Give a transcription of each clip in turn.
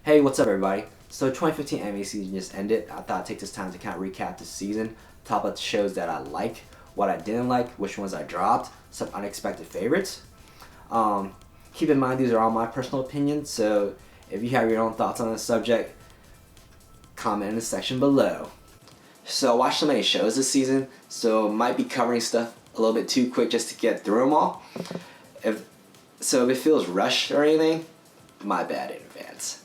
Hey, what's up everybody? So 2015 anime season just ended. I thought I'd take this time to kind of recap the season, talk about the shows that I like, what I didn't like, which ones I dropped, some unexpected favorites. Keep in mind these are all my personal opinions, so if you have your own thoughts on the subject, comment in the section below. So I watched so many shows this season, so might be covering stuff a little bit too quick just to get through them all. If it feels rushed or anything, my bad in advance.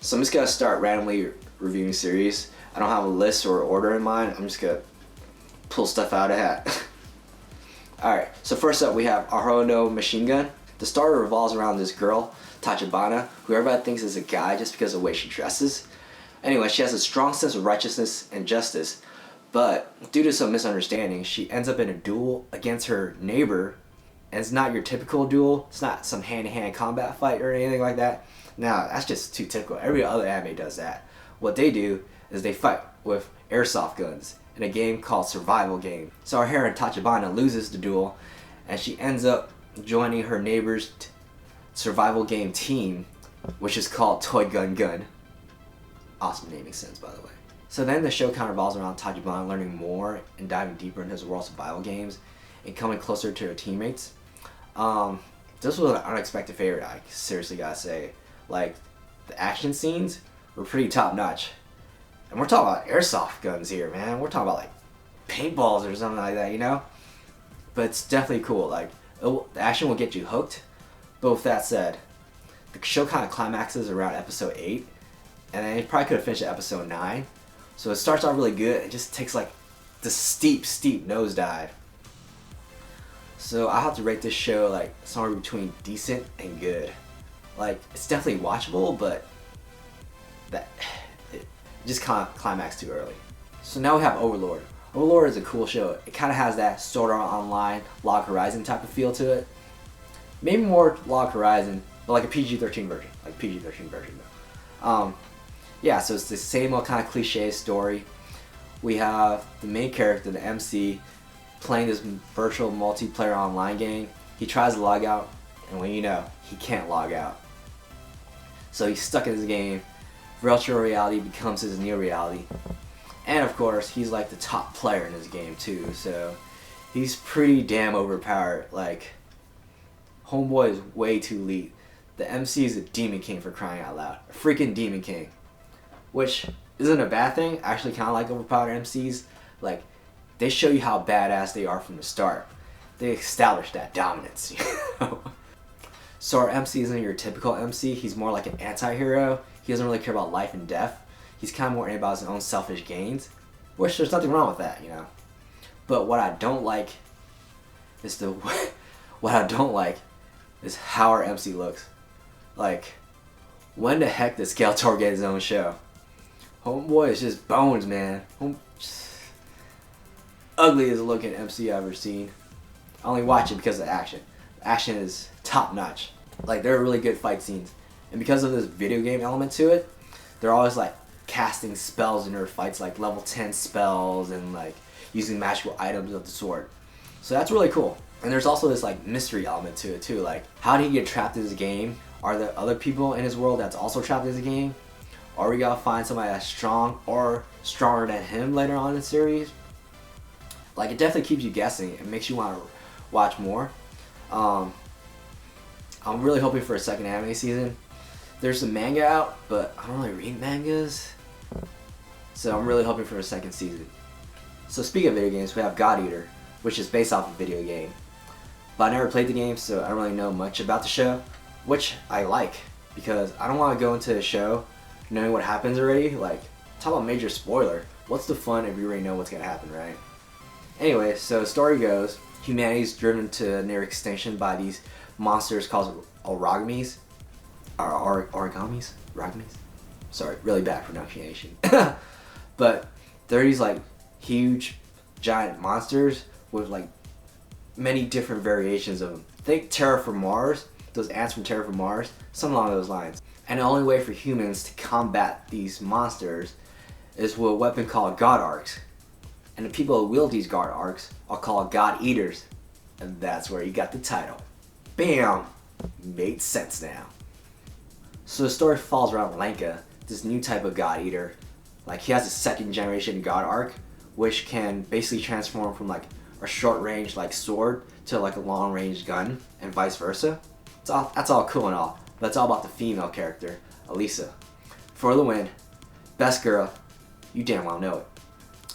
So I'm just gonna start randomly reviewing series. I don't have a list or order in mind. I'm just gonna pull stuff out of hat. Alright, so first up we have Aoharu no Machinegun. The story revolves around this girl, Tachibana, who everybody thinks is a guy just because of the way she dresses. Anyway, she has a strong sense of righteousness and justice, but due to some misunderstanding, she ends up in a duel against her neighbor, and it's not your typical duel. It's not some hand-to-hand combat fight or anything like that. Now, that's just too typical. Every other anime does that. What they do is they fight with airsoft guns in a game called Survival Game. So our hero Tachibana loses the duel, and she ends up joining her neighbor's survival game team, which is called Toy Gun Gun. Awesome naming sense, by the way. So then the show kind of revolves around Tachibana learning more and diving deeper into his world survival games and coming closer to her teammates. This was an unexpected favorite, I seriously gotta say. Like, the action scenes were pretty top notch. And we're talking about airsoft guns here, man. We're talking about like paintballs or something like that, you know? But it's definitely cool. Like, the action will get you hooked. But with that said, the show kind of climaxes around episode 8. And then it probably could have finished at episode 9. So it starts off really good. It just takes like this steep nosedive. So I have to rate this show like somewhere between decent and good. Like, it's definitely watchable, but it just kind of climaxed too early. So now we have Overlord. Overlord is a cool show. It kind of has that Sword Art Online, Log Horizon type of feel to it. Maybe more Log Horizon, but like a PG-13 version. Like PG-13 version though. Yeah, so it's the same old kind of cliche story. We have the main character, the MC, playing this virtual multiplayer online game. He tries to log out, and when you know, he can't log out. So he's stuck in his game. Virtual reality becomes his new reality. And of course, he's like the top player in his game too, so he's pretty damn overpowered. Like, homeboy is way too elite. The MC is a demon king, for crying out loud. A freaking demon king. Which isn't a bad thing. I actually kind of like overpowered MCs. Like, they show you how badass they are from the start. They establish that dominance, you know? So our MC isn't your typical MC. He's more like an anti-hero. He doesn't really care about life and death. He's kind of more about his own selfish gains, which there's nothing wrong with that, you know. But what I don't like is how our MC looks. Like, when the heck did Skeletor get his own show? Homeboy is just bones, man. Ugliest looking MC I've ever seen. I only watch it because of the action. The action is top notch. Like, there are really good fight scenes. And because of this video game element to it, they're always like casting spells in their fights, like level 10 spells and like using magical items of the sword. So that's really cool. And there's also this like mystery element to it too. Like, how did he get trapped in this game? Are there other people in his world that's also trapped in this game? Or we gotta find somebody that's strong or stronger than him later on in the series? Like, it definitely keeps you guessing. It makes you want to watch more. I'm really hoping for a second anime season. There's some manga out, but I don't really read mangas. So I'm really hoping for a second season. So speaking of video games, we have God Eater, which is based off a video game. But I never played the game, so I don't really know much about the show. Which I like, because I don't want to go into a show knowing what happens already. Like, talk about major spoiler. What's the fun if you already know what's going to happen, right? Anyway, so the story goes, humanity's driven to near extinction by these monsters called origamis. Origamis? Origamis? Sorry, really bad pronunciation. But they're these like huge, giant monsters with like many different variations of them. Think Terra from Mars, those ants from Terra from Mars, something along those lines. And the only way for humans to combat these monsters is with a weapon called God Arcs. And the people who wield these God Arcs are called God Eaters. And that's where you got the title. Bam! Made sense now. So the story falls around Lanka, this new type of god eater. Like he has a second generation god arc, which can basically transform from like a short range like sword to like a long range gun, and vice versa. That's all cool and all, but it's all about the female character, Elisa. For the win, best girl, you damn well know it.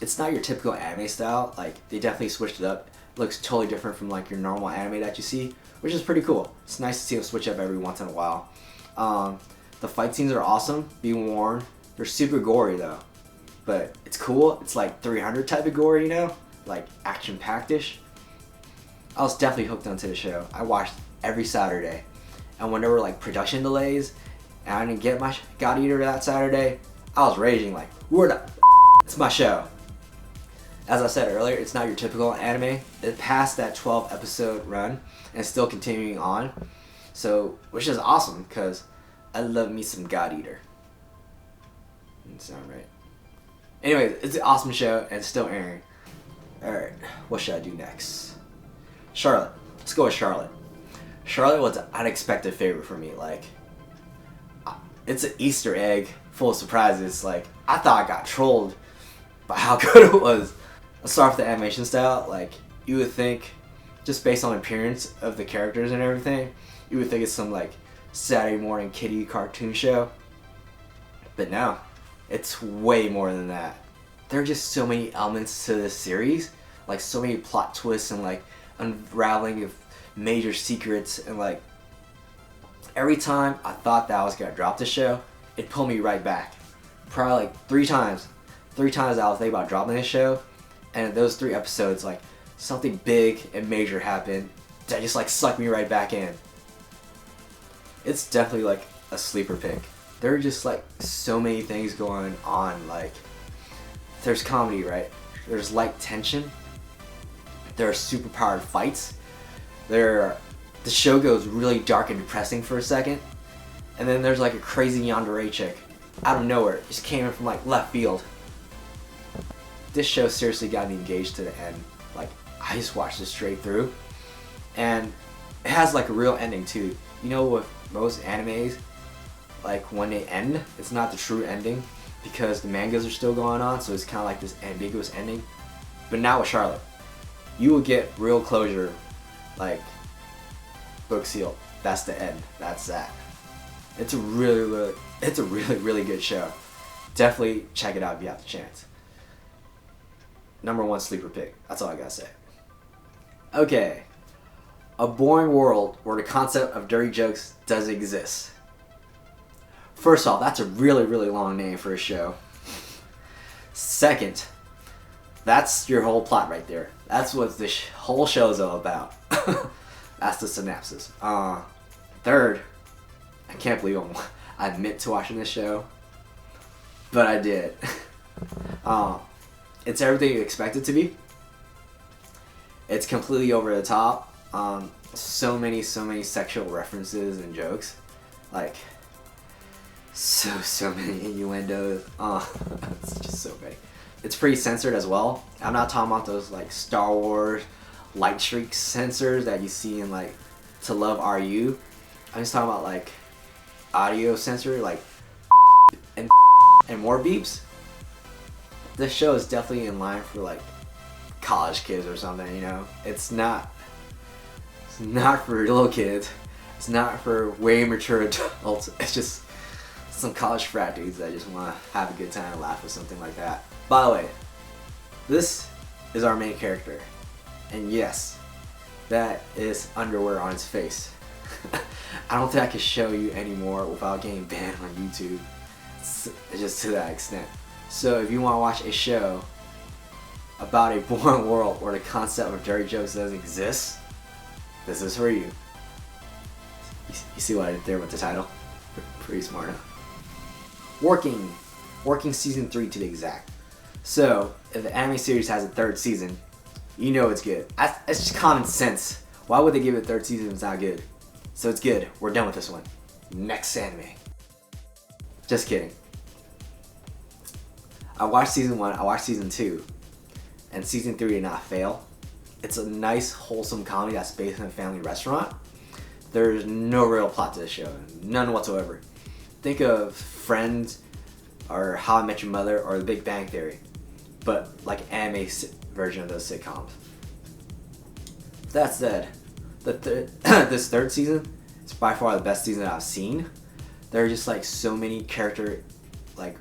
It's not your typical anime style, like they definitely switched it up. It looks totally different from like your normal anime that you see, which is pretty cool. It's nice to see them switch up every once in a while. The fight scenes are awesome, be warned. They're super gory though, but it's cool. It's like 300 type of gory, you know? Like action-packed-ish. I was definitely hooked onto the show. I watched every Saturday, and when there were like production delays and I didn't get my God Eater that Saturday, I was raging like, where the it's my show. As I said earlier, it's not your typical anime. It passed that 12 episode run and still continuing on, so which is awesome because I love me some God Eater. Doesn't sound right. Anyways, it's an awesome show and it's still airing. Alright, what should I do next? Charlotte. Let's go with Charlotte. Charlotte was an unexpected favorite for me. Like, it's an Easter egg full of surprises. Like, I thought I got trolled by how good it was. Let's start with the animation style. Like, you would think, just based on the appearance of the characters and everything, you would think it's some like Saturday morning kiddie cartoon show. But no, it's way more than that. There are just so many elements to this series, like so many plot twists and like unraveling of major secrets, and like every time I thought that I was gonna drop the show, it pulled me right back. Probably like three times I was thinking about dropping this show, and in those 3 episodes, like something big and major happened that just like sucked me right back in. It's definitely like a sleeper pick. There are just like so many things going on. Like, there's comedy, right? There's light tension. There are super powered fights. The show goes really dark and depressing for a second, and then there's like a crazy yandere chick out of nowhere. It just came in from like left field. This show seriously got me engaged to the end. Like, I just watched it straight through, and it has like a real ending too. You know, with most animes, like when they end, it's not the true ending because the mangas are still going on, so it's kind of like this ambiguous ending. But now with Charlotte, you will get real closure, like book sealed. That's the end. That's that. It's a really good show. Definitely check it out if you have the chance. Number 1 sleeper pick. That's all I gotta say. Okay, a boring world where the concept of dirty jokes doesn't exist. First off, that's a really long name for a show. Second, that's your whole plot right there. That's what this whole show is all about. That's the synopsis. Third, I can't believe I admit to watching this show, but I did. It's everything you expect it to be. It's completely over the top. So many sexual references and jokes. Like, so many innuendos. It's just so many. It's pretty censored as well. I'm not talking about those like Star Wars light streak censors that you see in like To Love Are You. I'm just talking about like audio censor, like and more beeps. This show is definitely in line for like college kids or something, you know. It's not for little kids. It's not for way mature adults. It's just some college frat dudes that just want to have a good time and laugh with something like that. By the way, this is our main character, and yes, that is underwear on his face. I don't think I can show you anymore without getting banned on YouTube. It's just to that extent. So if you want to watch a show about a boring world where the concept of dirty jokes doesn't exist, this is for you. You see what I did there with the title? Pretty smart, huh? Working season 3 to be exact. So if the anime series has a 3rd season, you know it's good. It's just common sense. Why would they give it a 3rd season if it's not good? So it's good. We're done with this one. Next anime. Just kidding. I watched season 1, I watched season 2, and season 3 did not fail. It's a nice, wholesome comedy that's based in a family restaurant. There's no real plot to the show, none whatsoever. think of Friends or How I Met Your Mother or The Big Bang Theory, but like anime version of those sitcoms. That said, this third season is by far the best season that I've seen. There are just like so many character like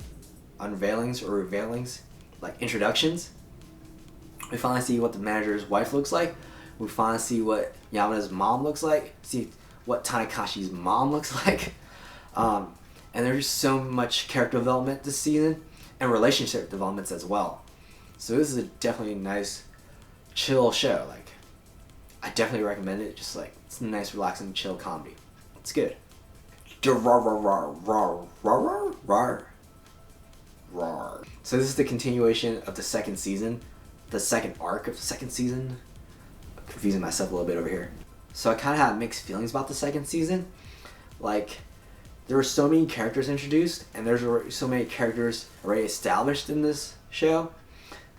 unveilings or revealings, like introductions. We finally see what the manager's wife looks like. We finally see what Yamada's mom looks like. See what Tanakashi's mom looks like. And there's just so much character development this season and relationship developments as well. So this is definitely a nice, chill show. Like, I definitely recommend it. Just like, it's a nice, relaxing, chill comedy. It's good. So this is the continuation of the second season, the second arc of the second season. I'm confusing myself a little bit over here. So I kind of have mixed feelings about the second season. Like, there were so many characters introduced, and there's already so many characters already established in this show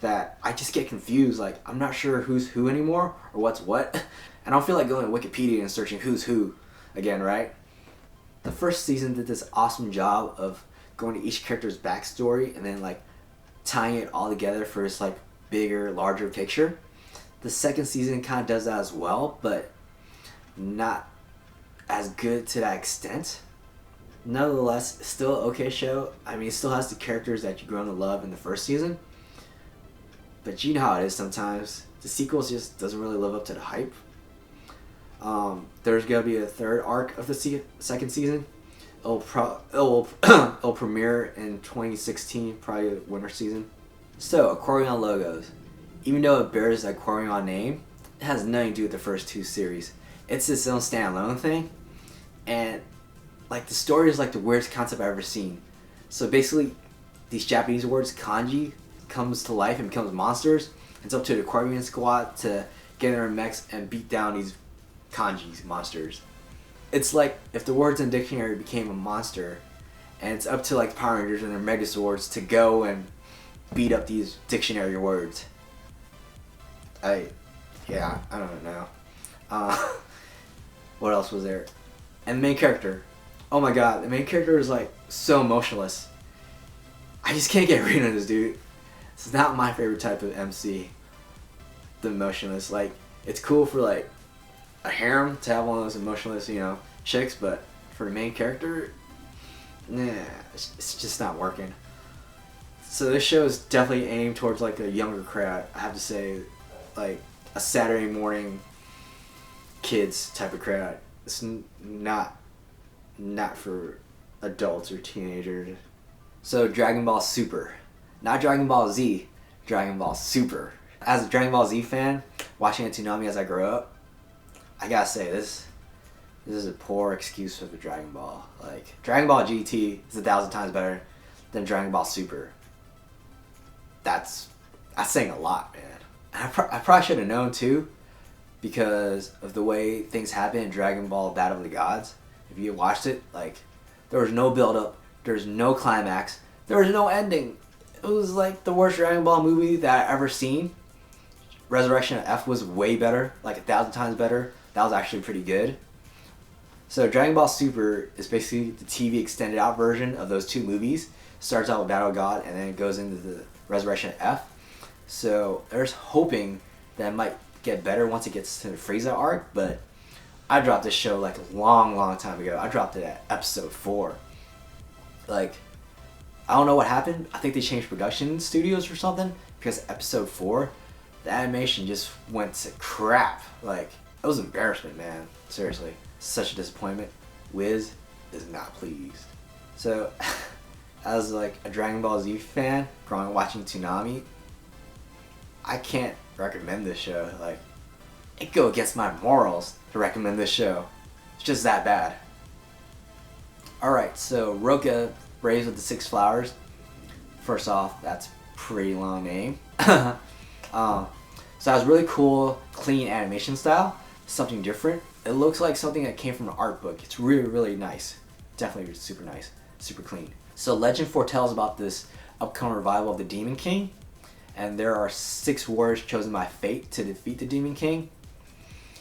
that I just get confused. Like, I'm not sure who's who anymore or what's what. And I don't feel like going to Wikipedia and searching who's who again, right? The first season did this awesome job of going to each character's backstory and then like tying it all together for this like bigger, larger picture. The second season kind of does that as well, but not as good to that extent. Nonetheless, still an okay show. I mean, it still has the characters that you grown to love in the first season. But you know how it is sometimes. The sequels just doesn't really live up to the hype. There's gonna be a third arc of the second season. It'll premiere in 2016, probably the winter season. So, Aquarion Logos. Even though it bears the Aquarion name, it has nothing to do with the first two series. It's its own standalone thing. And like the story is like the weirdest concept I've ever seen. So basically, these Japanese words, kanji, comes to life and becomes monsters. It's up to the Aquarion squad to get in their mechs and beat down these kanji monsters. It's like if the words in the dictionary became a monster, and it's up to like Power Rangers and their Megazords to go and beat up these dictionary words. I don't know. What else was there? And the main character. Oh my god, the main character is like so emotionless. I just can't get rid of this dude. It's not my favorite type of MC. The emotionless. Like, it's cool for like a harem to have one of those emotionless, you know, chicks, but for the main character, nah, it's just not working. So this show is definitely aimed towards like a younger crowd. I have to say, like a Saturday morning kids type of crowd. It's not for adults or teenagers. So Dragon Ball Super. Not Dragon Ball Z, Dragon Ball Super. As a Dragon Ball Z fan, watching a Toonami as I grow up, I gotta say this is a poor excuse for the Dragon Ball. Like, Dragon Ball GT is 1,000 times better than Dragon Ball Super. That's saying a lot, man. And I probably should have known too, because of the way things happen in Dragon Ball Battle of the Gods. If you watched it, like, there was no build-up, there was no climax, there was no ending. It was like the worst Dragon Ball movie that I've ever seen. Resurrection of F was way better, like 1,000 times better. That was actually pretty good. So Dragon Ball Super is basically the TV extended out version of those two movies. Starts out with Battle of God and then it goes into the Resurrection of F. So there's hoping that it might get better once it gets to the Frieza arc, but I dropped this show like a long time ago. I dropped it at episode 4. Like, I don't know what happened. I think they changed production studios or something, because episode 4, the animation just went to crap. Like, it was an embarrassment, man. Seriously. Such a disappointment. Wiz is not pleased. So, as like a Dragon Ball Z fan, growing up watching Toonami, I can't recommend this show. Like, it go against my morals to recommend this show. It's just that bad. Alright, so Rokka, Raised with the Six Flowers. First off, that's a pretty long name. So that was really cool, clean animation style. Something different. It looks like something that came from an art book. It's really nice. Definitely super nice. Super clean. So legend foretells about this upcoming revival of the Demon King. And there are 6 warriors chosen by fate to defeat the Demon King.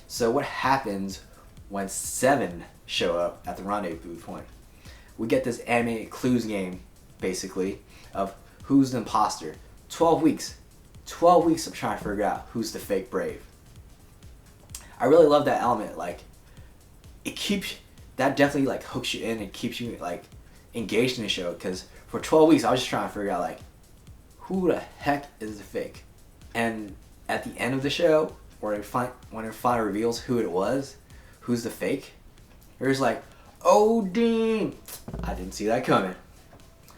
So what happens when 7 show up at the rendezvous point? we get this anime clues game, basically, of who's the imposter. 12 weeks. 12 weeks of trying to figure out who's the fake brave. I really love that element. Like, it keeps, that definitely like hooks you in and keeps you like engaged in the show, because for 12 weeks I was just trying to figure out like, who the heck is the fake? And at the end of the show, when it finally reveals who it was, who's the fake, there's like, oh dang, I didn't see that coming.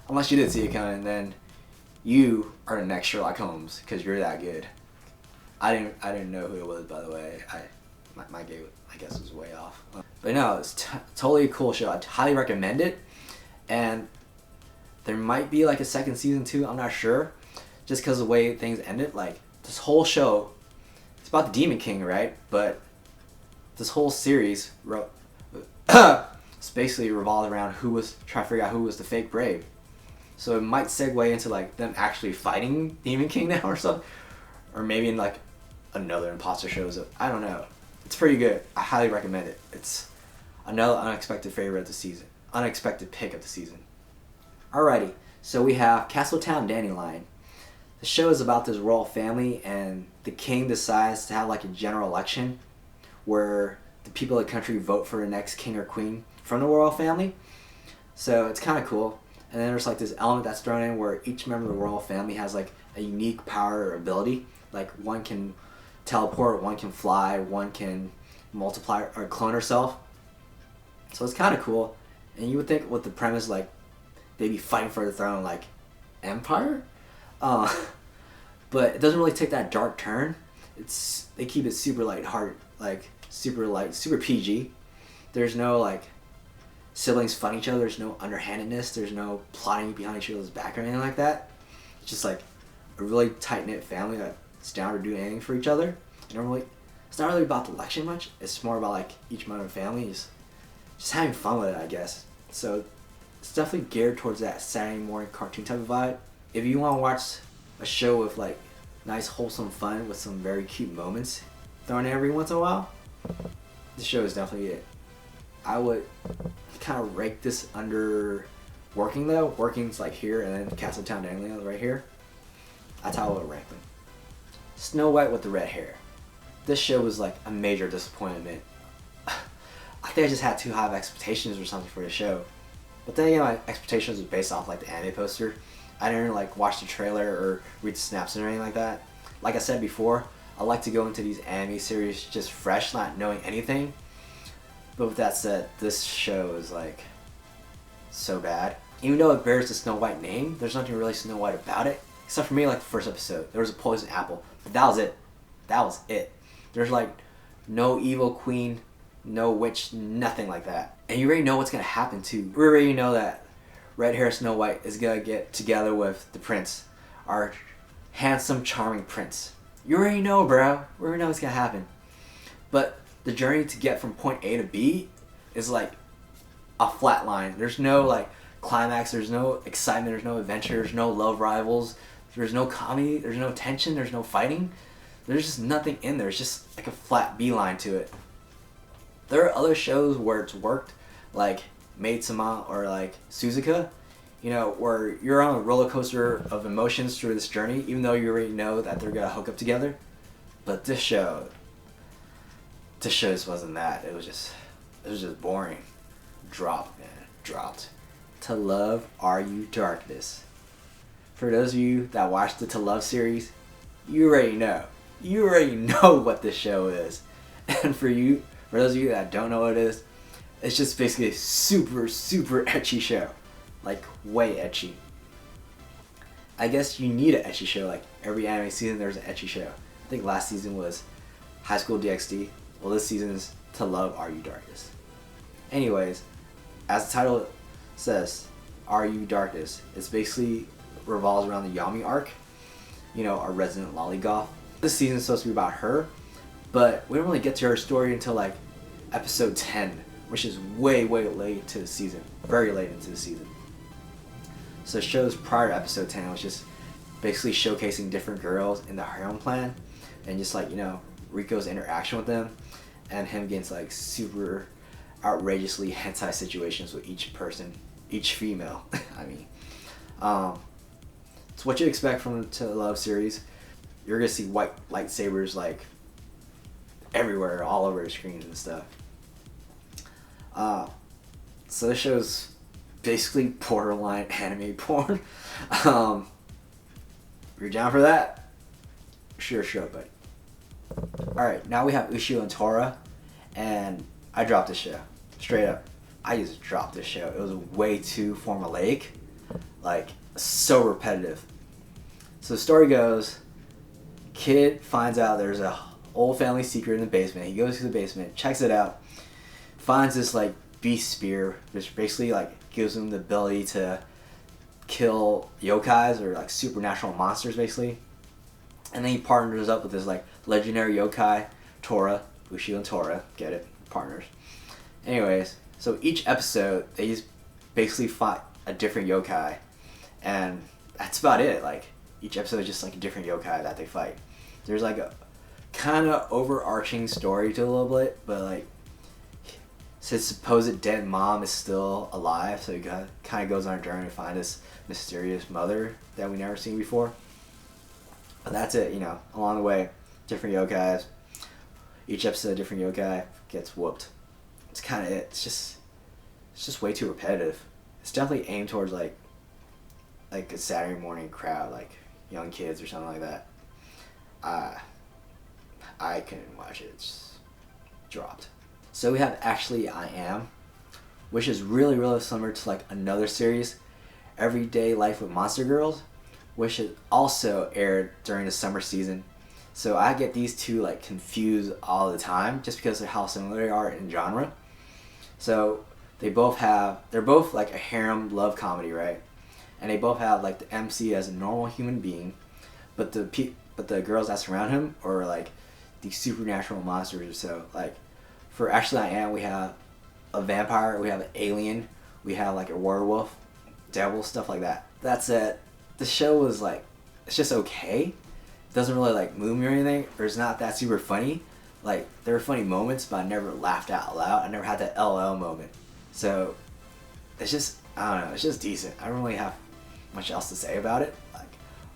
Unless you did see it coming, then you are the next Sherlock Holmes, because you're that good. I didn't know who it was, by the way. My game, I guess, was way off. But no, it's totally a cool show. I highly recommend it. And there might be like a second season too, I'm not sure. Just because of the way things ended. Like, this whole show, it's about the Demon King, right? But this whole series it's basically revolved around who was trying to figure out who was the fake brave. So it might segue into like them actually fighting Demon King now or something. Or maybe in like another imposter shows up. I don't know. It's pretty good. I highly recommend it. It's another unexpected favorite of the season. Unexpected pick of the season. Alrighty, so we have Castletown Dandelion. The show is about this royal family, and the king decides to have like a general election where the people of the country vote for the next king or queen from the royal family. So it's kind of cool. And then there's like this element that's thrown in where each member of the royal family has like a unique power or ability. Like, one can teleport, one can fly, one can multiply or clone herself. So it's kind of cool. And you would think with the premise, like, they'd be fighting for the throne, like, Empire? But it doesn't really take that dark turn. They keep it super lighthearted, like, super light, super PG. There's no, like, siblings fighting each other. There's no underhandedness. There's no plotting behind each other's back or anything like that. It's just, like, a really tight-knit family that's down to do anything for each other. It's not really about the election much. It's more about like each member of the family just having fun with it, I guess. So it's definitely geared towards that Saturday morning cartoon type of vibe. If you want to watch a show with like nice wholesome fun with some very cute moments thrown in every once in a while, this show is definitely it. I would kind of rank this under Working though. Working's like here, and then Castletown Dandelion right here. That's how I would rank them. Snow White with the red hair. This show was like a major disappointment. I think I just had too high of expectations or something for the show. But then again, my expectations was based off like the anime poster. I didn't like watch the trailer or read the snaps or anything like that. Like I said before, I like to go into these anime series just fresh, not knowing anything. But with that said, this show is like so bad. Even though it bears the Snow White name, there's nothing really Snow White about it. Except for me, like the first episode, there was a poison apple. But that was it. That was it. There's like no evil queen, no witch, nothing like that. And you already know what's gonna happen too. We already know that red hair Snow White is gonna get together with the prince, our handsome, charming prince. You already know, bro. We already know what's gonna happen. But the journey to get from point A to B is like a flat line. There's no like climax. There's no excitement. There's no adventure. There's no love rivals. There's no comedy, there's no tension, there's no fighting. There's just nothing in there. It's just like a flat beeline to it. There are other shows where it's worked, like Maid-sama or like Suzuka, you know, where you're on a roller coaster of emotions through this journey, even though you already know that they're gonna hook up together. But this show just wasn't that. It was just boring. Dropped, man. Dropped. To Love Are You Darkness. For those of you that watched the To Love series, you already know. You already know what this show is. And for those of you that don't know what it is, it's just basically a super, super ecchi show. Like, way ecchi. I guess you need an ecchi show. Like, every anime season there's an ecchi show. I think last season was High School DxD. Well, this season is To Love Are You Darkness. Anyways, as the title says, Are You Darkness? It's basically revolves around the Yami arc, you know, our resident lollygoth. This season is supposed to be about her, but we don't really get to her story until like episode 10, which is way late into the season, very late into the season. So shows prior to episode 10 was just basically showcasing different girls in the harem plan, and just like, you know, Riko's interaction with them, and him getting like super outrageously hentai situations with each person. each female. I mean, it's what you expect from the love series. You're gonna see white lightsabers like everywhere, all over the screens and stuff. So this show's basically borderline anime porn. You're down for that? Sure, buddy. Alright, now we have Ushio and Tora, and I dropped this show. Straight up. I just dropped this show. It was way too formulaic. Like, so repetitive. So the story goes, kid finds out there's a old family secret in the basement. He goes to the basement, checks it out, finds this like beast spear, which basically like gives him the ability to kill yokais or like supernatural monsters basically. And then he partners up with this like legendary yokai, Tora, Ushio and Tora, get it? Partners. Anyways, so each episode they just basically fight a different yokai, and that's about it. Like each episode is just like a different yokai that they fight. There's like a kind of overarching story to it a little bit, but like his supposed dead mom is still alive, so he kind of goes on a journey to find this mysterious mother that we never seen before. But that's it, you know. Along the way, different yokais. Each episode, different yokai gets whooped. It's kind of it. It's just way too repetitive. It's definitely aimed towards like a Saturday morning crowd, like young kids or something like that. I couldn't watch it. It's dropped. So we have Actually I Am, which is really, really similar to like another series, Everyday Life with Monster Girls, which is also aired during the summer season. So I get these two like confused all the time just because of how similar they are in genre. So they're both like a harem love comedy, right? And they both have like the MC as a normal human being, but the girls that surround him are like these supernatural monsters or so. Like for Actually I Am, we have a vampire, we have an alien, we have like a werewolf, devil, stuff like that. That's it. The show was like, it's just okay. It doesn't really like move me or anything, or it's not that super funny. Like there were funny moments, but I never laughed out loud. I never had that LL moment. So it's just, I don't know, it's just decent. I don't really have much else to say about it. Like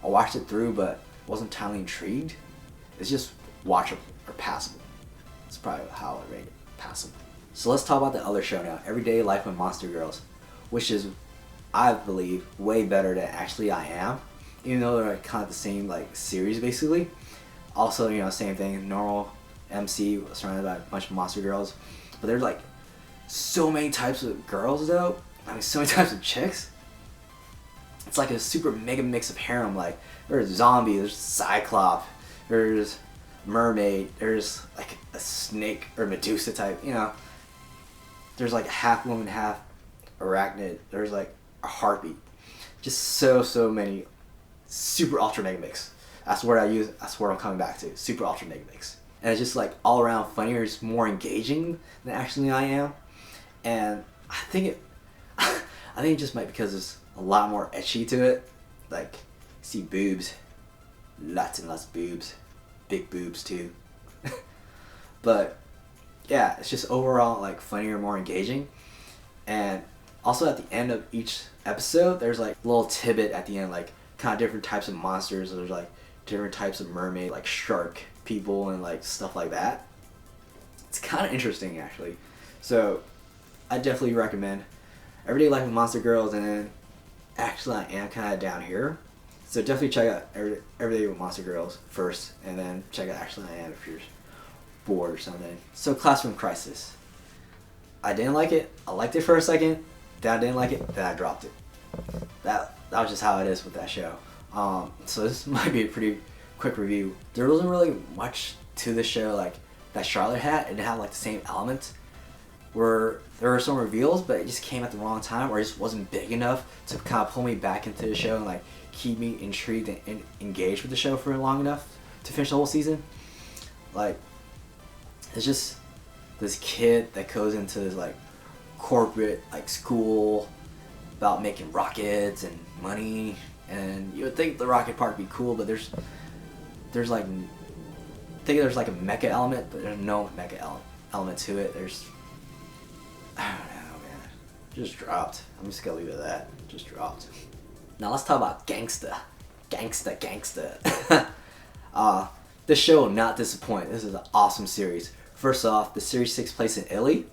I watched it through, but wasn't entirely intrigued. It's just watchable or passable. That's probably how I rate it, passable. So let's talk about the other show now, Everyday Life with Monster Girls, which is, I believe, way better than Actually I Am, even though they're kind of the same like series basically. Also, you know, same thing, normal MC surrounded by a bunch of monster girls, but there's like so many types of girls though. I mean, so many types of chicks. It's like a super mega mix of harem. Like there's zombie, there's cyclops, there's mermaid, there's like a snake or Medusa type, you know. There's like half woman, half arachnid. There's like a heartbeat. Just so many. Super ultra mega mix. That's the word I use. That's the word I'm coming back to. Super ultra mega mix. And it's just like all around funnier. It's more engaging than Actually I Am. And I think it just might because there's a lot more ecchi to it. Like see boobs, lots and lots of boobs, big boobs too. But yeah, it's just overall like funnier, more engaging. And also at the end of each episode, there's like a little tidbit at the end, like kind of different types of monsters. There's like different types of mermaid, like shark people and like stuff like that. It's kind of interesting actually. So I definitely recommend Everyday Life with Monster Girls, and then Actually I Am kind of down here. So definitely check out Everyday with Monster Girls first, and then check out Actually I Am if you're bored or something. So Classroom Crisis. I didn't like it. I liked it for a second. Then I didn't like it. Then I dropped it. That was just how it is with that show. So this might be a pretty quick review. There wasn't really much to the show like that Charlotte had. It didn't have like the same elements. Where there were some reveals, but it just came at the wrong time, or it just wasn't big enough to kind of pull me back into the show and like keep me intrigued and engaged with the show for long enough to finish the whole season. Like it's just this kid that goes into this like corporate like school about making rockets and money, and you would think the rocket part would be cool, but there's like I think there's like a mecha element, but there's no mecha element to it. I don't know, man. Just dropped. I'm just gonna leave it at that. Just dropped. Now let's talk about Gangsta. Gangsta. This show will not disappoint. This is an awesome series. First off, the series takes place in Italy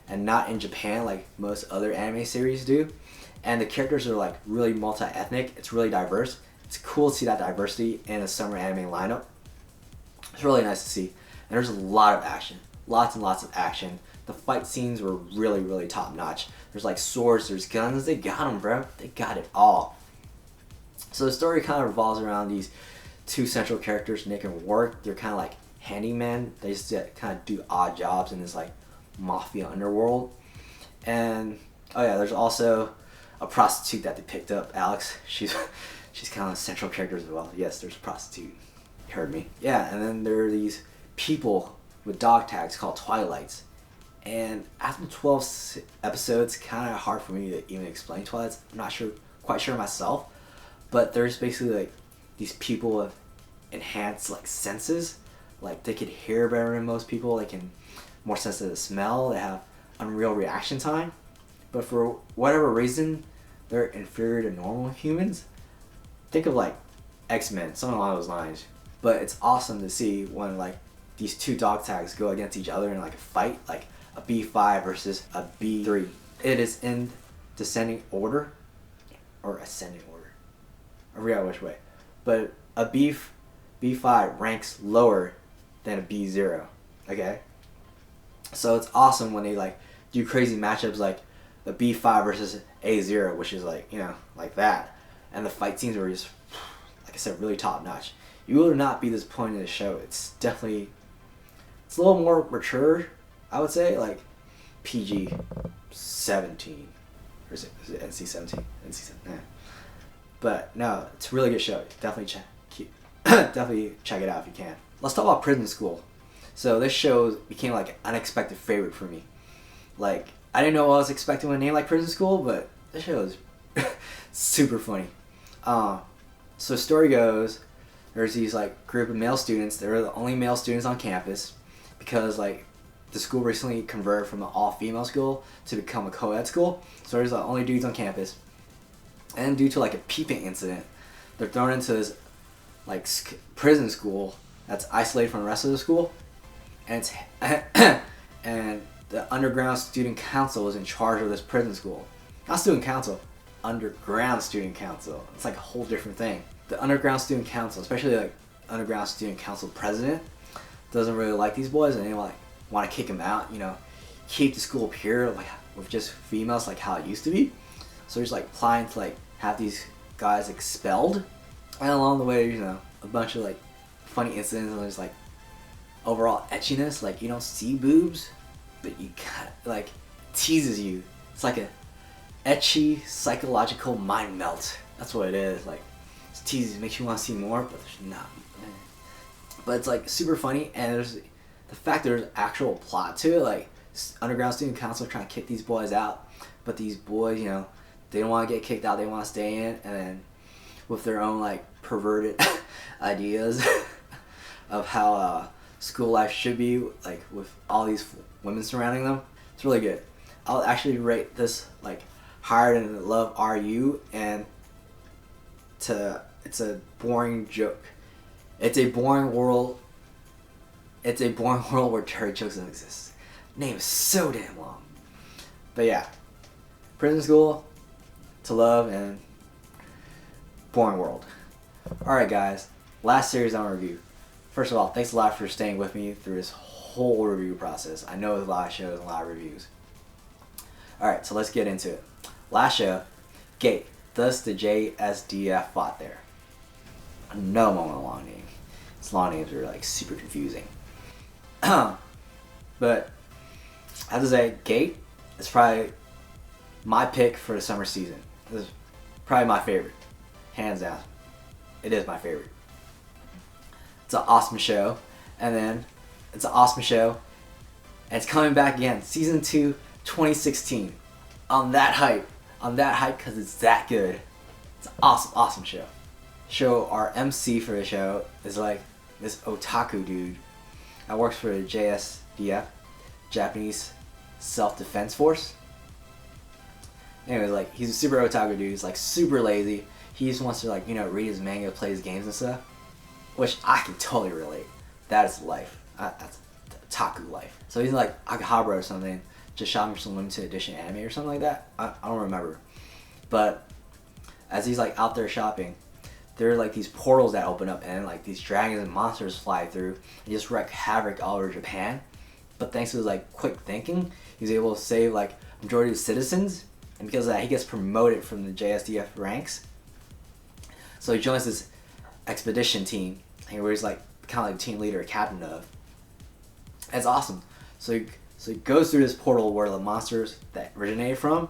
and not in Japan like most other anime series do. And the characters are like really multi-ethnic. It's really diverse. It's cool to see that diversity in a summer anime lineup. It's really nice to see. And there's a lot of action. Lots and lots of action. The fight scenes were really, really top notch. There's like swords, there's guns. They got them, bro. They got it all. So the story kind of revolves around these two central characters, Nick and Ward. They're kind of like handymen. They just kind of do odd jobs in this like mafia underworld. And oh yeah, there's also a prostitute that they picked up, Alex. She's kind of a central character as well. Yes, there's a prostitute. You heard me. Yeah, and then there are these people with dog tags called Twilights. And after 12 episodes, kind of hard for me to even explain Twilights. I'm not quite sure myself. But there's basically like these people with enhanced like senses. Like they could hear better than most people. They can more sensitive to smell. They have unreal reaction time. But for whatever reason, they're inferior to normal humans. Think of like X-Men, something along those lines. But it's awesome to see when like these two dog tags go against each other in like a fight, like a B5 versus a B3. It is in descending order or ascending order. I forgot which way. But a B5 ranks lower than a B0. Okay? So it's awesome when they like do crazy matchups like the B5 versus A0, which is like, you know, like that. And the fight scenes were just, like I said, really top notch. You will not be disappointed in the show. It's definitely, it's a little more mature, I would say, like PG 17. Or is it NC 17? NC 17, yeah. But no, it's a really good show. Definitely definitely check it out if you can. Let's talk about Prison School. So this show became like an unexpected favorite for me. Like, I didn't know what I was expecting with a name like Prison School, but this show is super funny. So story goes, there's these like group of male students. They're the only male students on campus because like the school recently converted from an all-female school to become a co-ed school. So there's the only dudes on campus. And due to like a peeping incident, they're thrown into this like prison school that's isolated from the rest of the school. And it's and the underground student council is in charge of this prison school. Not student council, underground student council. It's like a whole different thing. The underground student council, especially like underground student council president, doesn't really like these boys, and they like want to kick them out. You know, keep the school pure, like with just females, like how it used to be. So he's like planning to like have these guys expelled, and along the way, you know, a bunch of like funny incidents, and there's like overall etchiness. Like you don't see boobs, but you kind of like teases you. It's like a etchy psychological mind melt. That's what it is. Like it teases, makes you want to see more, but there's not. But it's like super funny, and there's the fact there's actual plot to it. Like underground student council trying to kick these boys out, but these boys, you know, they don't want to get kicked out. They want to stay in, and then with their own like perverted ideas of how school life should be, like with all these women surrounding them. It's really good. I'll actually rate this like higher than Love RU, and it's a boring joke. It's a boring world. It's a boring world where Terry jokes don't exist. Name is so damn long. But yeah, Prison School, To Love, and Boring World. Alright guys, last series on review. First of all, thanks a lot for staying with me through this whole review process. I know there's a lot of shows and a lot of reviews. Alright, so let's get into it. Last show, Gate, thus the JSDF fought there. No moment long name. Its long names are like super confusing. But I have to say, Gate is probably my pick for the summer season. This is probably my favorite, hands down. It is my favorite. It's an awesome show, and then it's an awesome show, and it's coming back again, season 2, 2016. On that hype, because it's that good. It's an awesome show. Our MC for the show is like this otaku dude that works for the JSDF, Japanese Self-Defense Force. Anyways, like, he's a super otaku dude. He's like super lazy. He just wants to, like, you know, read his manga, play his games and stuff, which I can totally relate. That is life. That's otaku life. So he's like Aoharu or something, just shopping for some limited edition anime or something like that. I don't remember. But as he's like out there shopping, there are like these portals that open up and like these dragons and monsters fly through and just wreak havoc all over Japan. But thanks to his like quick thinking, he's able to save like majority of the citizens, and because of that, he gets promoted from the JSDF ranks. So he joins this expedition team, where he's like kind of like team leader or captain of. And it's awesome. So he goes through this portal where the monsters that originated from.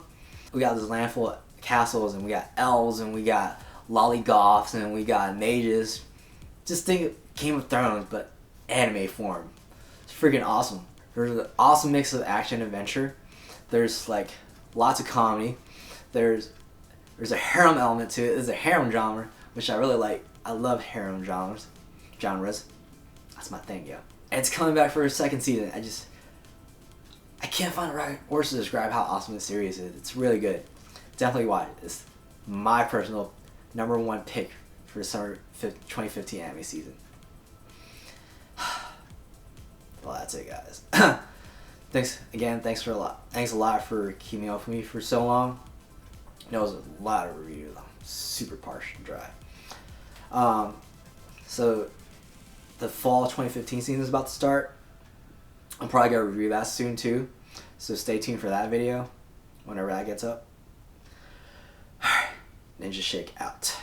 We got this land full of castles, and we got elves, and we got lollygoths, and we got mages. Just think Game of Thrones, but anime form. It's freaking awesome. There's an awesome mix of action and adventure. There's like lots of comedy. There's a harem element to it. There's a harem genre, which I really like. I love harem genres. That's my thing, yo. And it's coming back for a second season. I can't find the right words to describe how awesome this series is. It's really good. Definitely watch it. It's my personal #1 pick for the summer 2015 anime season. Well, that's it, guys. Thanks a lot for keeping up with me for so long. I know it was a lot of reviews. I'm super parched and dry. So the fall 2015 season is about to start. I'm probably gonna review that soon too. So stay tuned for that video whenever that gets up. Alright, Ninja Shake out.